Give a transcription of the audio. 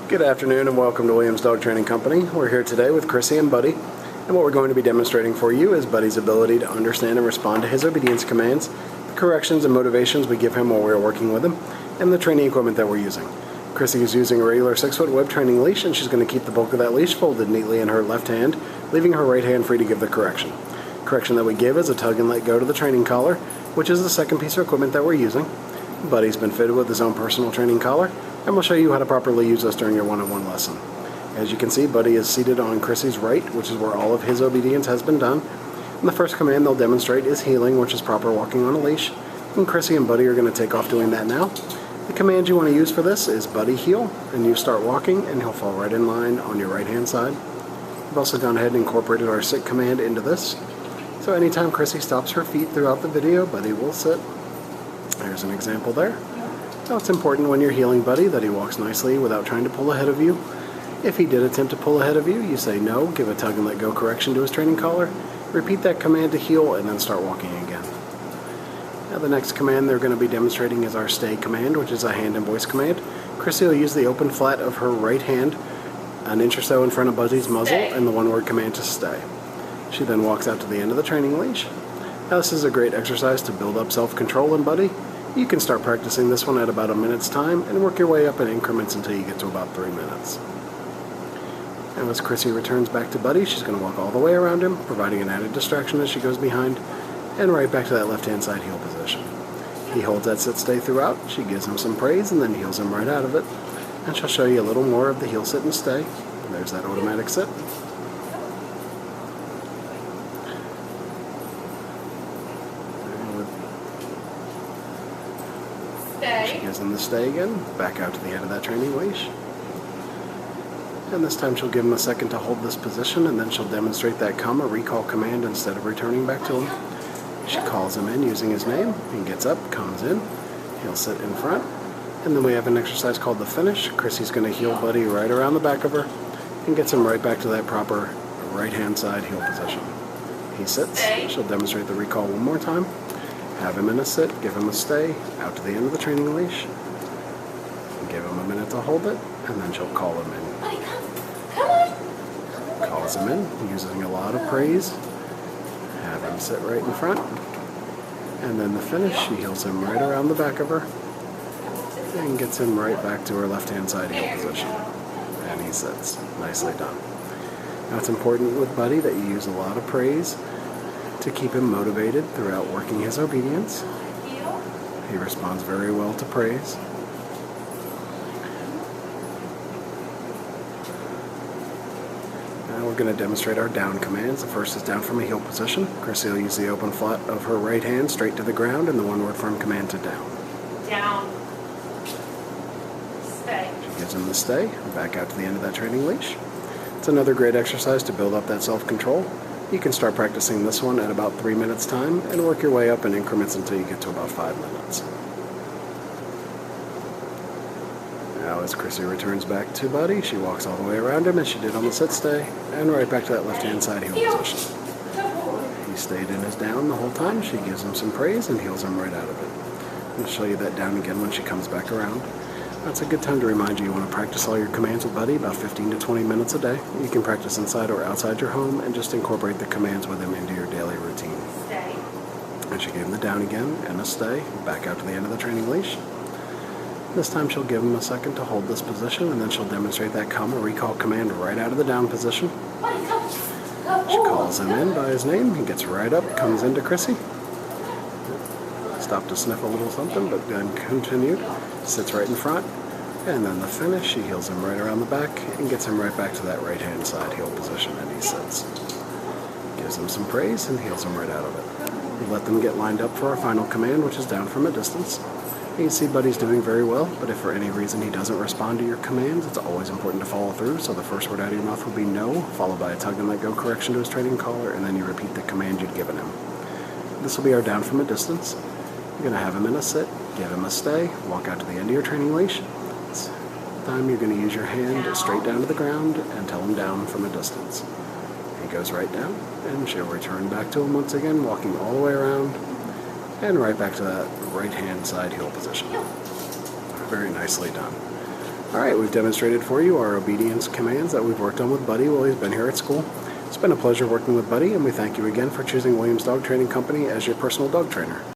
Good afternoon and welcome to Williams Dog Training Company. We're here today with Chrissy and Buddy, and what we're going to be demonstrating for you is Buddy's ability to understand and respond to his obedience commands, the corrections and motivations we give him while we're working with him, and the training equipment that we're using. Chrissy is using a regular 6-foot web training leash, and she's going to keep the bulk of that leash folded neatly in her left hand, leaving her right hand free to give the correction. Correction that we give is a tug and let go to the training collar, which is the second piece of equipment that we're using. Buddy's been fitted with his own personal training collar, and we'll show you how to properly use this during your one-on-one lesson. As you can see, Buddy is seated on Chrissy's right, which is where all of his obedience has been done. And the first command they'll demonstrate is heeling, which is proper walking on a leash. And Chrissy and Buddy are going to take off doing that now. The command you want to use for this is Buddy heel, and you start walking, and he'll fall right in line on your right-hand side. We've also gone ahead and incorporated our sit command into this. So anytime Chrissy stops her feet throughout the video, Buddy will sit. There's an example there. Now it's important when you're heeling Buddy that he walks nicely without trying to pull ahead of you. If he did attempt to pull ahead of you, you say no, give a tug and let go correction to his training collar, repeat that command to heel, and then start walking again. Now the next command they're going to be demonstrating is our stay command, which is a hand and voice command. Chrissy will use the open flat of her right hand an inch or so in front of Buddy's muzzle and the one-word command to stay. She then walks out to the end of the training leash. Now this is a great exercise to build up self-control in Buddy. You can start practicing this one at about a minute's time and work your way up in increments until you get to about 3 minutes. And as Chrissy returns back to Buddy, she's going to walk all the way around him, providing an added distraction as she goes behind, and right back to that left-hand side heel position. He holds that sit-stay throughout, she gives him some praise, and then heels him right out of it. And she'll show you a little more of the heel sit and stay. There's that automatic sit. She gives him the stay again, back out to the end of that training leash. And this time she'll give him a second to hold this position, and then she'll demonstrate that come or recall command instead of returning back to him. She calls him in using his name. He gets up, comes in, he'll sit in front. And then we have an exercise called the finish. Chrissy's going to heel Buddy right around the back of her and gets him right back to that proper right-hand side heel position. He sits. She'll demonstrate the recall one more time. Have him in a sit, give him a stay, out to the end of the training leash. Give him a minute to hold it, and then she'll call him in. Come on. Calls him in, using a lot of praise. Have him sit right in front. And then the finish, she heels him right around the back of her and gets him right back to her left-hand side heel position. And he sits. Nicely done. Now it's important with Buddy that you use a lot of praise to keep him motivated throughout working his obedience. He responds very well to praise. Now we're going to demonstrate our down commands. The first is down from a heel position. Chrissy will use the open flat of her right hand straight to the ground and the one-word firm command to down. Down. Stay. She gives him the stay, back out to the end of that training leash. It's another great exercise to build up that self-control. You can start practicing this one at about 3 minutes time and work your way up in increments until you get to about 5 minutes. Now as Chrissy returns back to Buddy, she walks all the way around him as she did on the sit stay and right back to that left-hand side heel position. He stayed in his down the whole time. She gives him some praise and heels him right out of it. I'll show you that down again when she comes back around. That's a good time to remind you want to practice all your commands with Buddy about 15 to 20 minutes a day. You can practice inside or outside your home and just incorporate the commands with him into your daily routine. Stay. And she gave him the down again and a stay, back out to the end of the training leash. This time she'll give him a second to hold this position, and then she'll demonstrate that come or recall command right out of the down position. She calls him in by his name. He gets right up, comes into Chrissy. Stopped to sniff a little something, but then continued. Sits right in front, and then the finish, she heels him right around the back and gets him right back to that right-hand side heel position, and he sits. Gives him some praise and heels him right out of it. We let them get lined up for our final command, which is down from a distance. You can see Buddy's doing very well, but if for any reason he doesn't respond to your commands, it's always important to follow through. So the first word out of your mouth will be no, followed by a tug and let go correction to his training collar, and then you repeat the command you'd given him. This will be our down from a distance. You're going to have him in a sit, give him a stay, walk out to the end of your training leash. This time you're going to use your hand straight down to the ground and tell him down from a distance. He goes right down, and she'll return back to him once again, walking all the way around and right back to that right-hand side heel position. Very nicely done. Alright, we've demonstrated for you our obedience commands that we've worked on with Buddy while he's been here at school. It's been a pleasure working with Buddy, and we thank you again for choosing Williams Dog Training Company as your personal dog trainer.